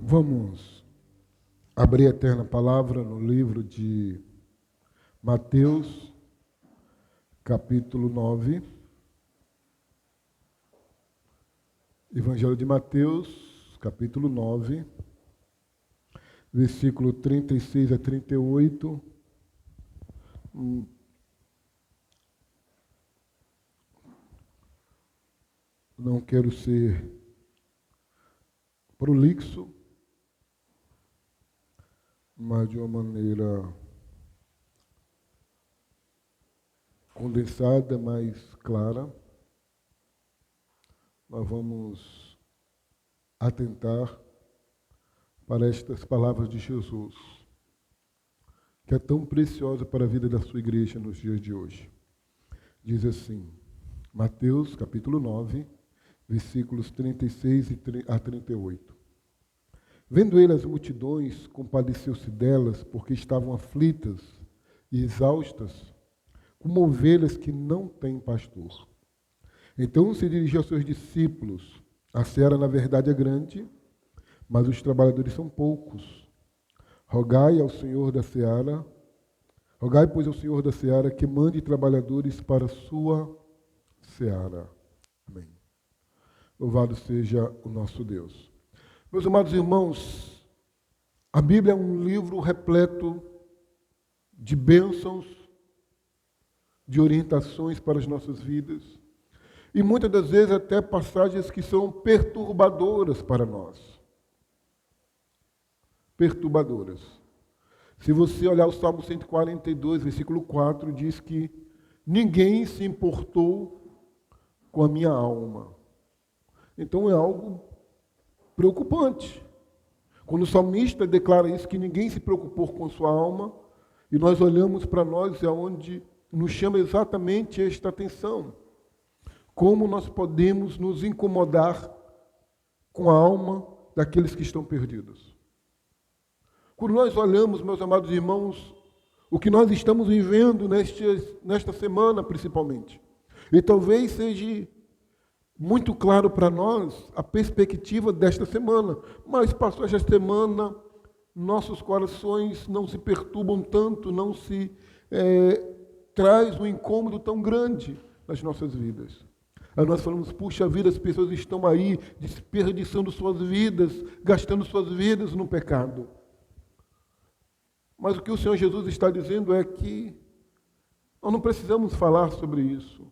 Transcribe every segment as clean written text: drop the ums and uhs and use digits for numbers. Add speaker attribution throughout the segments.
Speaker 1: Vamos abrir a eterna palavra no livro de Mateus, capítulo 9. Evangelho de Mateus, capítulo 9, versículo 36 a 38. Não quero ser prolixo, mas de uma maneira condensada, mais clara, nós vamos atentar para estas palavras de Jesus, que é tão preciosa para a vida da sua igreja nos dias de hoje. Diz assim, Mateus, capítulo 9, versículos 36 a 38. Vendo ele as multidões, compadeceu-se delas, porque estavam aflitas e exaustas, como ovelhas que não têm pastor. Então se dirigiu aos seus discípulos: a seara, na verdade, é grande, mas os trabalhadores são poucos. Rogai, pois, ao Senhor da seara, que mande trabalhadores para a sua seara. Amém. Louvado seja o nosso Deus. Meus amados irmãos, a Bíblia é um livro repleto de bênçãos, de orientações para as nossas vidas, e muitas das vezes até passagens que são perturbadoras para nós. Perturbadoras. Se você olhar o Salmo 142, versículo 4, diz que ninguém se importou com a minha alma. Então é algo preocupante. Quando o salmista declara isso, que ninguém se preocupou com sua alma, e nós olhamos para nós, é onde nos chama exatamente esta atenção. Como nós podemos nos incomodar com a alma daqueles que estão perdidos. Quando nós olhamos, meus amados irmãos, o que nós estamos vivendo nesta semana, principalmente, e talvez seja muito claro para nós a perspectiva desta semana. Mas passou esta semana, nossos corações não se perturbam tanto, não se traz um incômodo tão grande nas nossas vidas. Aí nós falamos, puxa vida, as pessoas estão aí desperdiçando suas vidas, gastando suas vidas no pecado. Mas o que o Senhor Jesus está dizendo é que nós não precisamos falar sobre isso.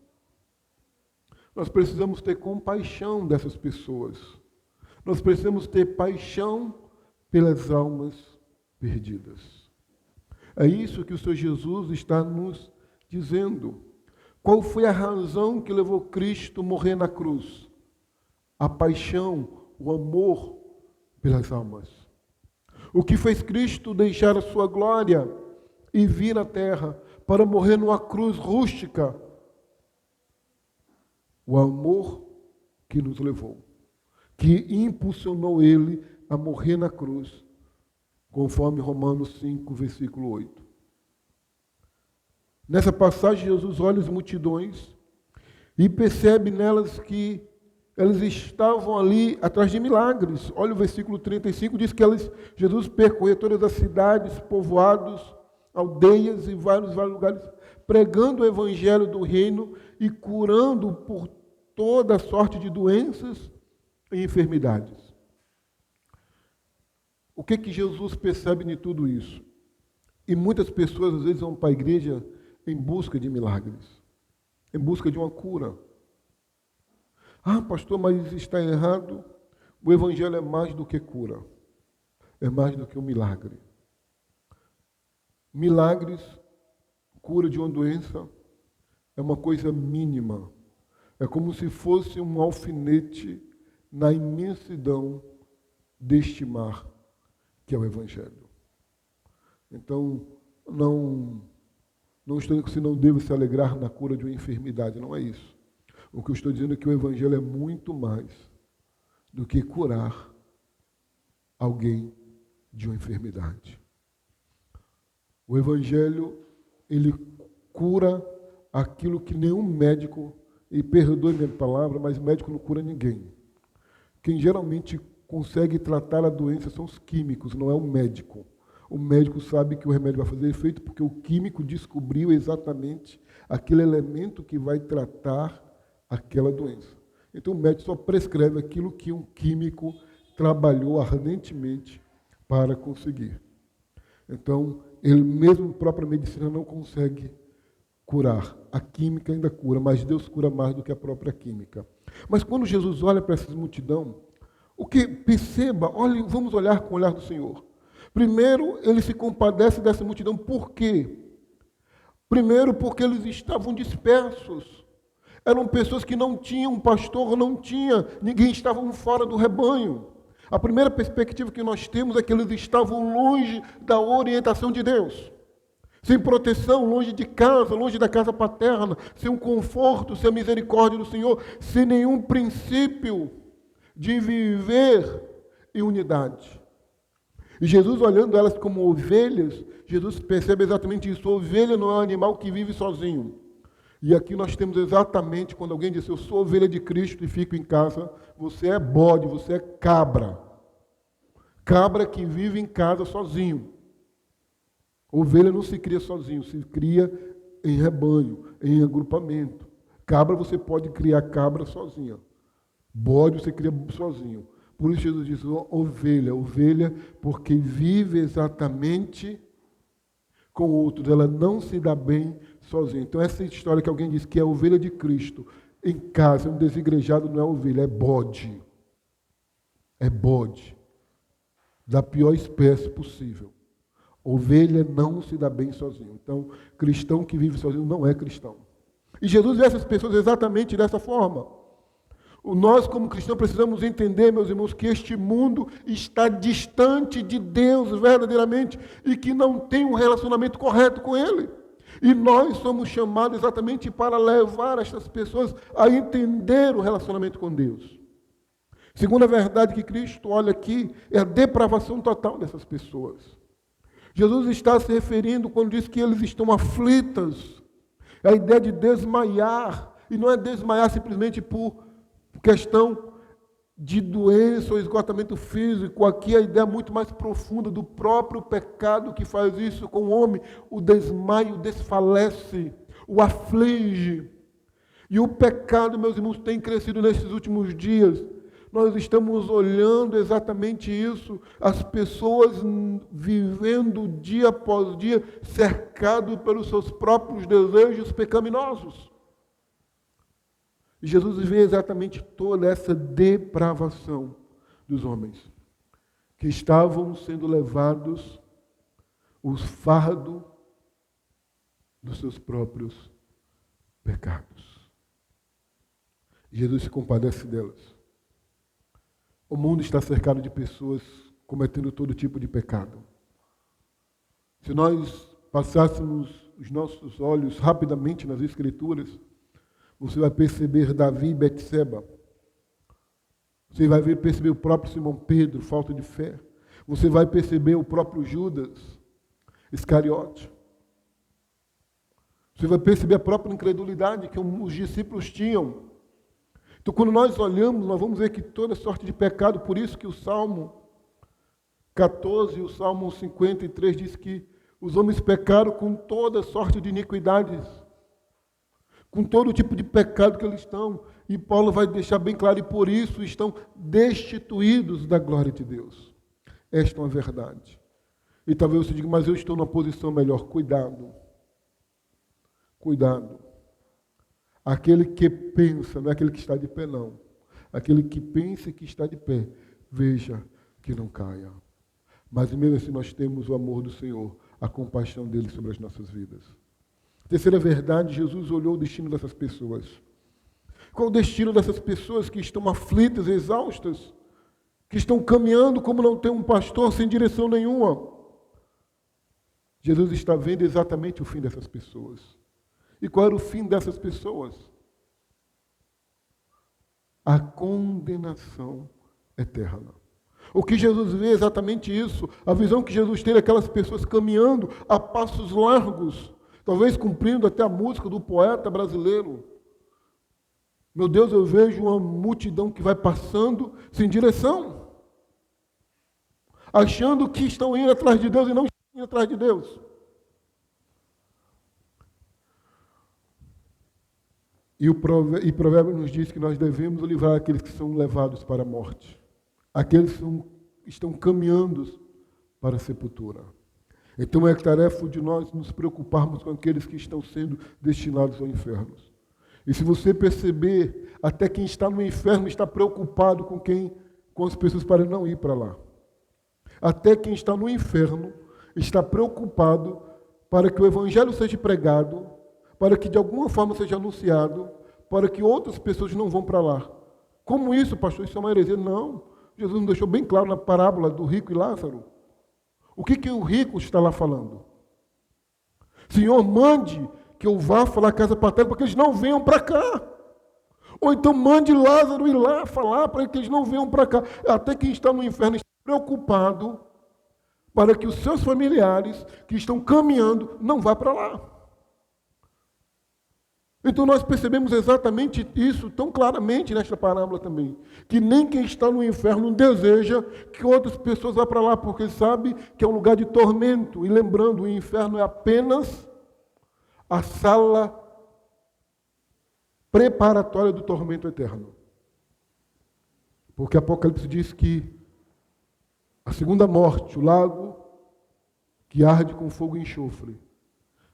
Speaker 1: Nós precisamos ter compaixão dessas pessoas. Nós precisamos ter paixão pelas almas perdidas. É isso que o Senhor Jesus está nos dizendo. Qual foi a razão que levou Cristo a morrer na cruz? A paixão, o amor pelas almas. O que fez Cristo deixar a sua glória e vir à terra para morrer numa cruz rústica? O amor que nos levou, que impulsionou ele a morrer na cruz, conforme Romanos 5, versículo 8. Nessa passagem, Jesus olha as multidões e percebe nelas que elas estavam ali atrás de milagres. Olha o versículo 35, diz que Jesus percorria todas as cidades, povoados, aldeias e vários lugares, pregando o evangelho do reino e curando por toda sorte de doenças e enfermidades. O que Jesus percebe de tudo isso? E muitas pessoas às vezes vão para a igreja em busca de milagres, em busca de uma cura. Ah, pastor, mas está errado. O evangelho é mais do que cura, é mais do que um milagre. Milagres, cura de uma doença, é uma coisa mínima. É como se fosse um alfinete na imensidão deste mar, que é o Evangelho. Então, não estou dizendo que você não deve se alegrar na cura de uma enfermidade, não é isso. O que eu estou dizendo é que o Evangelho é muito mais do que curar alguém de uma enfermidade. O Evangelho, ele cura aquilo que nenhum médico, e perdoe minha palavra, mas médico não cura ninguém. Quem geralmente consegue tratar a doença são os químicos, não é o médico. O médico sabe que o remédio vai fazer efeito porque o químico descobriu exatamente aquele elemento que vai tratar aquela doença. Então o médico só prescreve aquilo que um químico trabalhou ardentemente para conseguir. Então, ele mesmo, a própria medicina não consegue curar. A química ainda cura, mas Deus cura mais do que a própria química. Mas quando Jesus olha para essa multidão, o que perceba, olhe, vamos olhar com o olhar do Senhor. Primeiro, ele se compadece dessa multidão. Por quê? Primeiro, porque eles estavam dispersos. Eram pessoas que não tinham pastor, ninguém estava fora do rebanho. A primeira perspectiva que nós temos é que eles estavam longe da orientação de Deus. Sem proteção, longe de casa, longe da casa paterna, sem um conforto, sem a misericórdia do Senhor, sem nenhum princípio de viver em unidade. E Jesus, olhando elas como ovelhas, Jesus percebe exatamente isso. Ovelha não é um animal que vive sozinho. E aqui nós temos exatamente, quando alguém diz, eu sou ovelha de Cristo e fico em casa, você é bode, você é cabra. Cabra que vive em casa sozinho. Ovelha não se cria sozinho, se cria em rebanho, em agrupamento. Cabra você pode criar cabra sozinha. Bode você cria sozinho. Por isso Jesus diz, ovelha, porque vive exatamente com outros. Ela não se dá bem sozinha. Então essa história que alguém diz que é ovelha de Cristo, em casa, um desigrejado não é ovelha, é bode. É bode. Da pior espécie possível. Ovelha não se dá bem sozinho. Então, cristão que vive sozinho não é cristão. E Jesus vê essas pessoas exatamente dessa forma. Nós, como cristãos, precisamos entender, meus irmãos, que este mundo está distante de Deus verdadeiramente e que não tem um relacionamento correto com Ele. E nós somos chamados exatamente para levar estas pessoas a entender o relacionamento com Deus. Segunda verdade que Cristo olha aqui é a depravação total dessas pessoas. Jesus está se referindo quando diz que eles estão aflitas. É a ideia de desmaiar. E não é desmaiar simplesmente por questão de doença ou esgotamento físico. Aqui a ideia muito mais profunda do próprio pecado que faz isso com o homem. O desmaio desfalece, o aflige. E o pecado, meus irmãos, tem crescido nesses últimos dias. Nós estamos olhando exatamente isso, as pessoas vivendo dia após dia, cercados pelos seus próprios desejos pecaminosos. E Jesus vê exatamente toda essa depravação dos homens, que estavam sendo levados o fardo dos seus próprios pecados. Jesus se compadece delas. O mundo está cercado de pessoas cometendo todo tipo de pecado. Se nós passássemos os nossos olhos rapidamente nas Escrituras, você vai perceber Davi e Betseba. Você vai perceber o próprio Simão Pedro, falta de fé. Você vai perceber o próprio Judas Iscariote. Você vai perceber a própria incredulidade que os discípulos tinham. Então, quando nós olhamos, nós vamos ver que toda sorte de pecado, por isso que o Salmo 14 e o Salmo 53 diz que os homens pecaram com toda sorte de iniquidades, com todo tipo de pecado que eles estão. E Paulo vai deixar bem claro, e por isso estão destituídos da glória de Deus. Esta é uma verdade. E talvez você diga, mas eu estou numa posição melhor. Cuidado. Cuidado. Aquele que pensa, não é aquele que está de pé, não. Aquele que pensa que está de pé, veja que não caia. Mas mesmo assim nós temos o amor do Senhor, a compaixão dele sobre as nossas vidas. Terceira verdade, Jesus olhou o destino dessas pessoas. Qual o destino dessas pessoas que estão aflitas, exaustas, que estão caminhando como não tem um pastor, sem direção nenhuma? Jesus está vendo exatamente o fim dessas pessoas. E qual era o fim dessas pessoas? A condenação eterna. O que Jesus vê é exatamente isso. A visão que Jesus tem daquelas pessoas caminhando a passos largos, talvez cumprindo até a música do poeta brasileiro. Meu Deus, eu vejo uma multidão que vai passando sem direção. achando que estão indo atrás de Deus e não estão indo atrás de Deus. E Provérbios nos diz que nós devemos livrar aqueles que são levados para a morte, aqueles que estão caminhando para a sepultura. Então é tarefa de nós nos preocuparmos com aqueles que estão sendo destinados ao inferno. E se você perceber, até quem está no inferno está preocupado com as pessoas para não ir para lá. Até quem está no inferno está preocupado para que o evangelho seja pregado, para que de alguma forma seja anunciado, para que outras pessoas não vão para lá. Como isso, pastor? Isso é uma heresia? Não. Jesus nos deixou bem claro na parábola do rico e Lázaro. O que o rico está lá falando? Senhor, mande que eu vá falar a casa paterna para que eles não venham para cá. Ou então mande Lázaro ir lá falar para que eles não venham para cá. Até quem está no inferno está preocupado para que os seus familiares que estão caminhando não vá para lá. Então nós percebemos exatamente isso tão claramente nesta parábola também, que nem quem está no inferno deseja que outras pessoas vá para lá, porque sabe que é um lugar de tormento. E lembrando, o inferno é apenas a sala preparatória do tormento eterno. Porque Apocalipse diz que a segunda morte, o lago que arde com fogo e enxofre,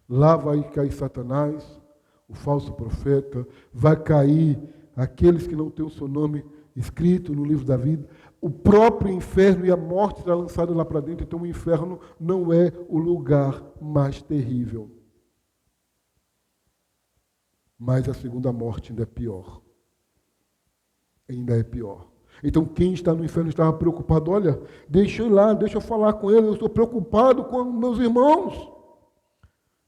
Speaker 1: lá vai cair Satanás, o falso profeta, vai cair aqueles que não têm o seu nome escrito no livro da vida. O próprio inferno e a morte será lançada lá para dentro. Então o inferno não é o lugar mais terrível. Mas a segunda morte ainda é pior. Ainda é pior. Então quem está no inferno estava preocupado. Olha, deixa eu ir lá, deixa eu falar com ele. Eu estou preocupado com meus irmãos.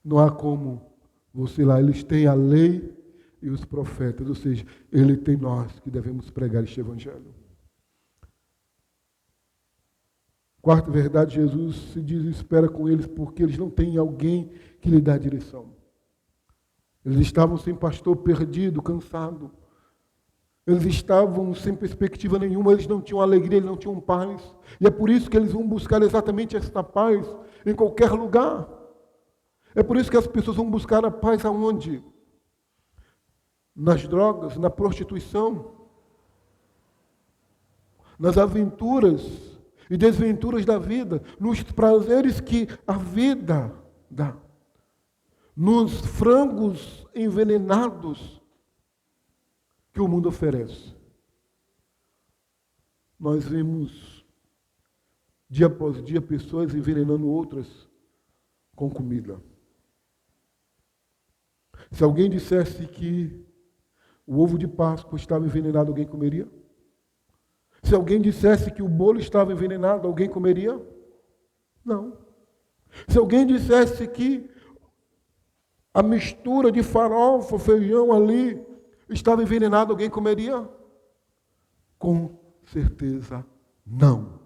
Speaker 1: Não há como você lá, eles têm a lei e os profetas, ou seja, ele tem nós que devemos pregar este evangelho. Quarta verdade, Jesus se desespera com eles porque eles não têm alguém que lhe dá direção. Eles estavam sem pastor, perdido, cansado. Eles estavam sem perspectiva nenhuma, eles não tinham alegria, eles não tinham paz. E é por isso que eles vão buscar exatamente esta paz em qualquer lugar. É por isso que as pessoas vão buscar a paz aonde? Nas drogas, na prostituição, nas aventuras e desventuras da vida, nos prazeres que a vida dá, nos frangos envenenados que o mundo oferece. Nós vemos dia após dia pessoas envenenando outras com comida. Se alguém dissesse que o ovo de Páscoa estava envenenado, alguém comeria? Se alguém dissesse que o bolo estava envenenado, alguém comeria? Não. Se alguém dissesse que a mistura de farofa, feijão ali, estava envenenado, alguém comeria? Com certeza não.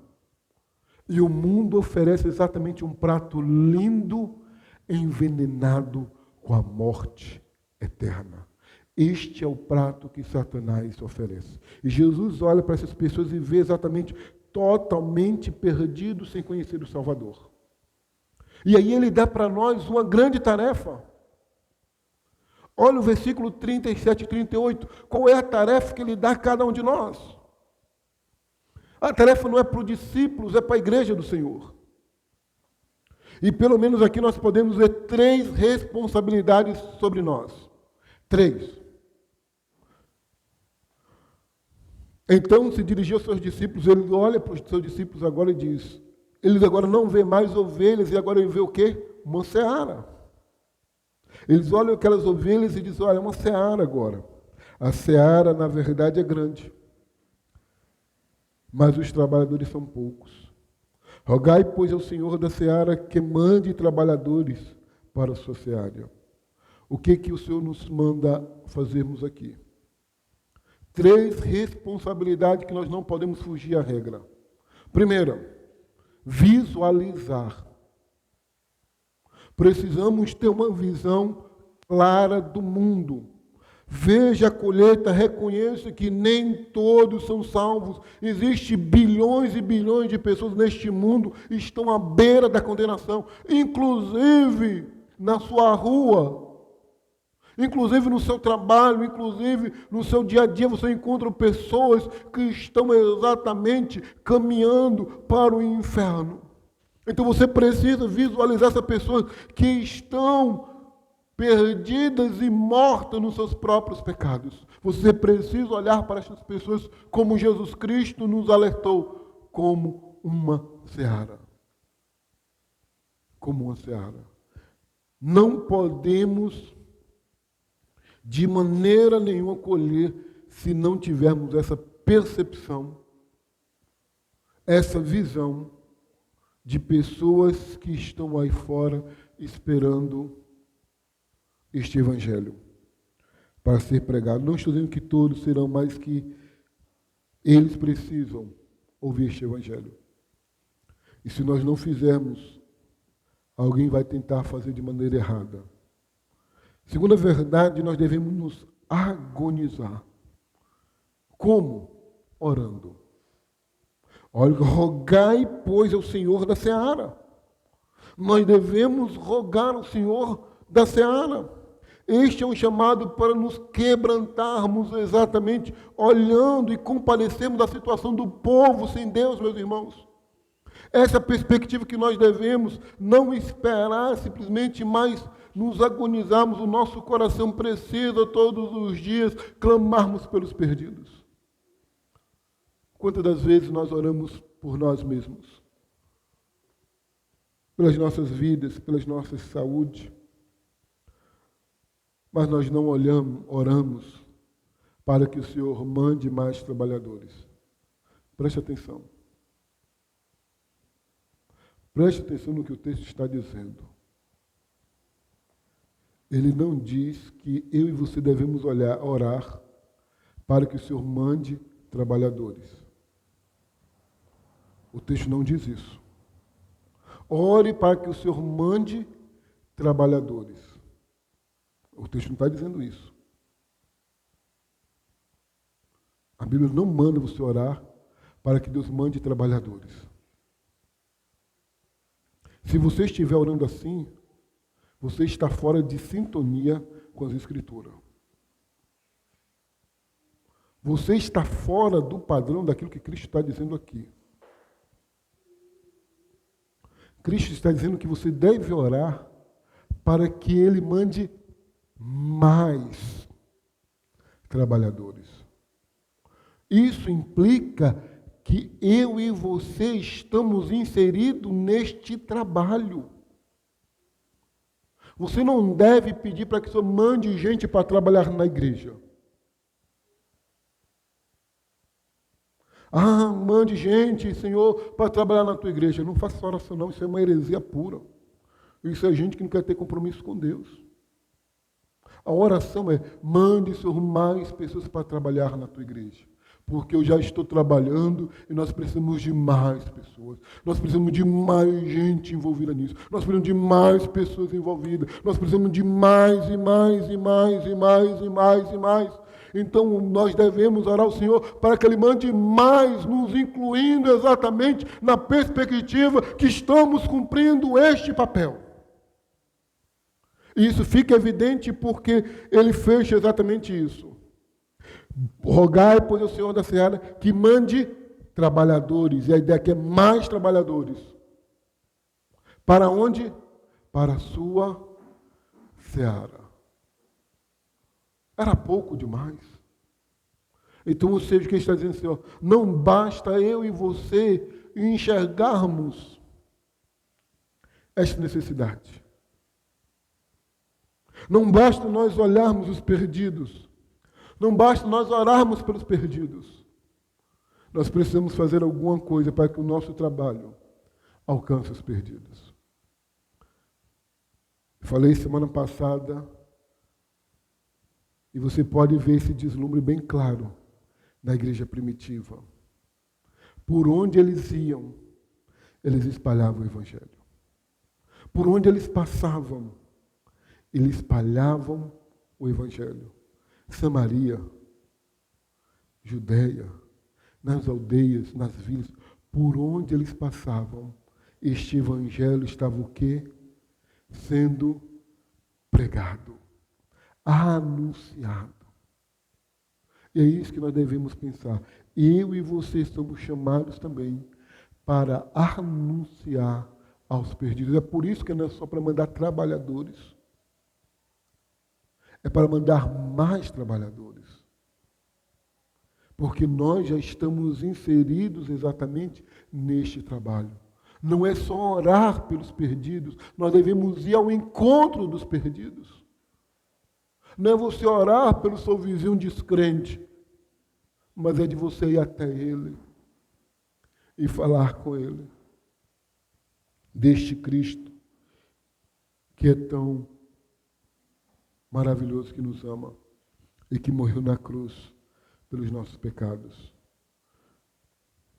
Speaker 1: E o mundo oferece exatamente um prato lindo, envenenado com a morte eterna. Este é o prato que Satanás oferece. E Jesus olha para essas pessoas e vê exatamente totalmente perdidos sem conhecer o Salvador. E aí ele dá para nós uma grande tarefa. Olha o versículo 37 e 38. Qual é a tarefa que ele dá a cada um de nós? A tarefa não é para os discípulos, é para a igreja do Senhor. E pelo menos aqui nós podemos ver 3 responsabilidades sobre nós. 3. Então se dirigiu aos seus discípulos, ele olha para os seus discípulos agora e diz, eles agora não vê mais ovelhas, e agora ele vê o quê? Uma seara. Eles olham aquelas ovelhas e dizem, olha, é uma seara agora. A seara, na verdade, é grande. Mas os trabalhadores são poucos. Rogai, pois, ao Senhor da seara que mande trabalhadores para a sua seara. O que o Senhor nos manda fazermos aqui? 3 responsabilidades que nós não podemos fugir à regra. Primeira, visualizar. Precisamos ter uma visão clara do mundo. Veja a colheita, reconheça que nem todos são salvos. Existem bilhões e bilhões de pessoas neste mundo que estão à beira da condenação, inclusive na sua rua, inclusive no seu trabalho, inclusive no seu dia a dia, você encontra pessoas que estão exatamente caminhando para o inferno. Então você precisa visualizar essas pessoas que estão perdidas e mortas nos seus próprios pecados. Você precisa olhar para essas pessoas como Jesus Cristo nos alertou, como uma seara. Como uma seara. Não podemos, de maneira nenhuma, colher se não tivermos essa percepção, essa visão de pessoas que estão aí fora esperando este evangelho para ser pregado. Não estou dizendo que todos serão, mas que eles precisam ouvir este evangelho. E se nós não fizermos, alguém vai tentar fazer de maneira errada. Segunda verdade, nós devemos nos agonizar. Como? Orando. Olha, rogai, pois, ao Senhor da seara. Nós devemos rogar ao Senhor da seara. Este é um chamado para nos quebrantarmos exatamente, olhando e compadecermos da situação do povo sem Deus, meus irmãos. Essa é a perspectiva que nós devemos não esperar simplesmente, mas nos agonizarmos. O nosso coração precisa todos os dias clamarmos pelos perdidos. Quantas das vezes nós oramos por nós mesmos? Pelas nossas vidas, pelas nossas saúdes. Mas nós não oramos para que o Senhor mande mais trabalhadores. Preste atenção. Preste atenção no que o texto está dizendo. Ele não diz que eu e você devemos orar para que o Senhor mande trabalhadores. O texto não diz isso. Ore para que o Senhor mande trabalhadores. O texto não está dizendo isso. A Bíblia não manda você orar para que Deus mande trabalhadores. Se você estiver orando assim, você está fora de sintonia com as Escrituras. Você está fora do padrão daquilo que Cristo está dizendo aqui. Cristo está dizendo que você deve orar para que Ele mande mais trabalhadores. Isso implica que eu e você estamos inseridos neste trabalho. Você não deve pedir para que o Senhor mande gente para trabalhar na igreja. Ah, mande gente, Senhor, para trabalhar na tua igreja. Não faça essa oração não, isso é uma heresia pura. Isso é gente que não quer ter compromisso com Deus. A oração é, mande, Senhor, mais pessoas para trabalhar na tua igreja. Porque eu já estou trabalhando e nós precisamos de mais pessoas. Nós precisamos de mais gente envolvida nisso. Nós precisamos de mais pessoas envolvidas. Nós precisamos de mais e mais e mais e mais e mais e mais. Então nós devemos orar ao Senhor para que Ele mande mais, nos incluindo exatamente na perspectiva que estamos cumprindo este papel. E isso fica evidente porque Ele fecha exatamente isso. Rogai, pois, ao Senhor da seara que mande trabalhadores. E a ideia aqui é mais trabalhadores. Para onde? Para a sua seara. Era pouco demais. Então, ou seja, o que ele está dizendo, Senhor, não basta eu e você enxergarmos esta necessidade. Não basta nós olharmos os perdidos. Não basta nós orarmos pelos perdidos. Nós precisamos fazer alguma coisa para que o nosso trabalho alcance os perdidos. Falei semana passada, e você pode ver esse deslumbre bem claro na igreja primitiva. Por onde eles iam, eles espalhavam o evangelho. Por onde eles passavam, eles espalhavam o evangelho. Samaria, Judeia, nas aldeias, nas vilas, por onde eles passavam, este evangelho estava o quê? Sendo pregado, anunciado. E é isso que nós devemos pensar. Eu e você somos chamados também para anunciar aos perdidos. É por isso que não é só para mandar trabalhadores. É para mandar mais trabalhadores. Porque nós já estamos inseridos exatamente neste trabalho. Não é só orar pelos perdidos, nós devemos ir ao encontro dos perdidos. Não é você orar pelo seu vizinho descrente, mas é de você ir até ele e falar com ele deste Cristo que é tão maravilhoso, que nos ama e que morreu na cruz pelos nossos pecados.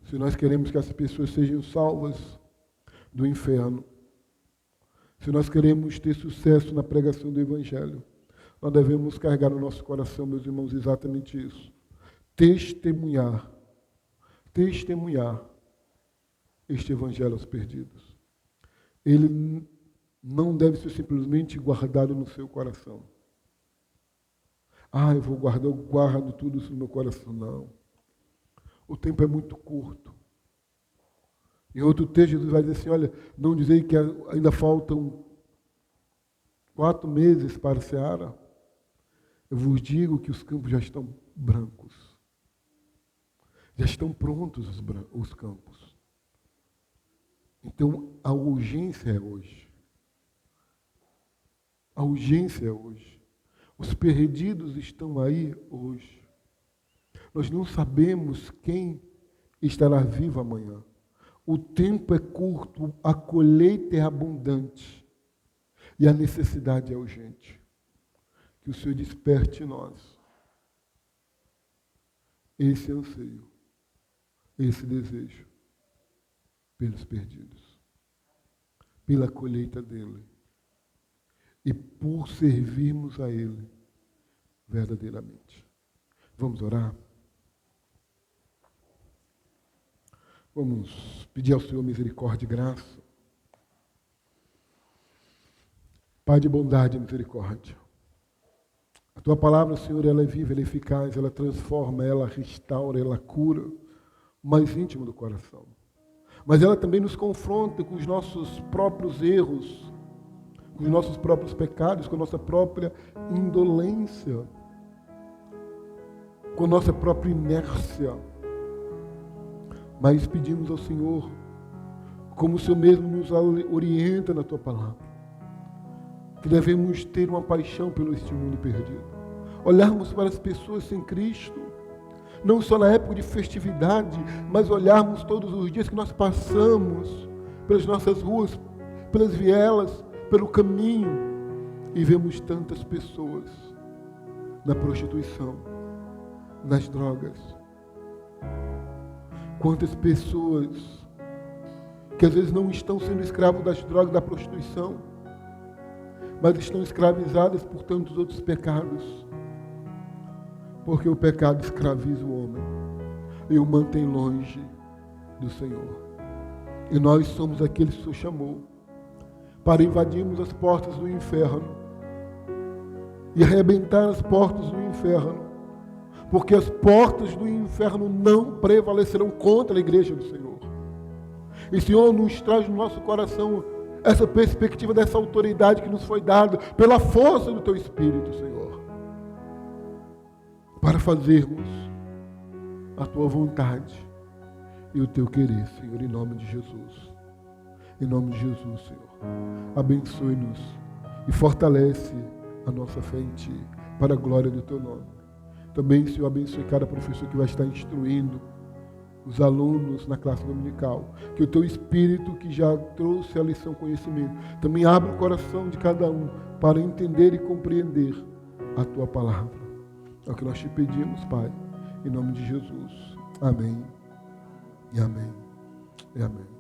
Speaker 1: Se nós queremos que as pessoas sejam salvas do inferno, se nós queremos ter sucesso na pregação do Evangelho, nós devemos carregar no nosso coração, meus irmãos, exatamente isso. Testemunhar este Evangelho aos perdidos. Ele não deve ser simplesmente guardado no seu coração. Eu vou guardar, eu guardo tudo isso no meu coração. Não. O tempo é muito curto. Em outro texto, Jesus vai dizer assim, olha, não dizer que ainda faltam 4 meses para a seara. Eu vos digo que os campos já estão brancos. Já estão prontos os campos. Então, a urgência é hoje. A urgência é hoje. Os perdidos estão aí hoje. Nós não sabemos quem estará vivo amanhã. O tempo é curto, a colheita é abundante e a necessidade é urgente. Que o Senhor desperte em nós esse anseio, esse desejo pelos perdidos, pela colheita dele e por servirmos a ele verdadeiramente. Vamos orar? Vamos pedir ao Senhor misericórdia e graça. Pai de bondade e misericórdia. A Tua palavra, Senhor, ela é viva, ela é eficaz, ela transforma, ela restaura, ela cura o mais íntimo do coração. Mas ela também nos confronta com os nossos próprios erros, com os nossos próprios pecados, com a nossa própria indolência, com a nossa própria inércia. Mas pedimos ao Senhor, como o Senhor mesmo nos orienta na Tua palavra, que devemos ter uma paixão pelo este mundo perdido. Olharmos para as pessoas sem Cristo, não só na época de festividade, mas olharmos todos os dias que nós passamos pelas nossas ruas, pelas vielas, pelo caminho, e vemos tantas pessoas na prostituição, nas drogas. Quantas pessoas que às vezes não estão sendo escravos das drogas, da prostituição, mas estão escravizadas por tantos outros pecados. Porque o pecado escraviza o homem e o mantém longe do Senhor. E nós somos aqueles que o Senhor chamou para invadirmos as portas do inferno e arrebentar as portas do inferno, porque as portas do inferno não prevalecerão contra a igreja do Senhor. E o Senhor nos traz no nosso coração essa perspectiva dessa autoridade que nos foi dada pela força do Teu Espírito, Senhor, para fazermos a Tua vontade e o Teu querer, Senhor, em nome de Jesus. Em nome de Jesus, Senhor. Abençoe-nos e fortalece a nossa fé em Ti, para a glória do Teu nome. Também, Senhor, abençoe cada professor que vai estar instruindo os alunos na classe dominical. Que o Teu Espírito, que já trouxe a lição conhecimento, também abra o coração de cada um para entender e compreender a Tua palavra. É o que nós Te pedimos, Pai, em nome de Jesus. Amém. E amém. E amém.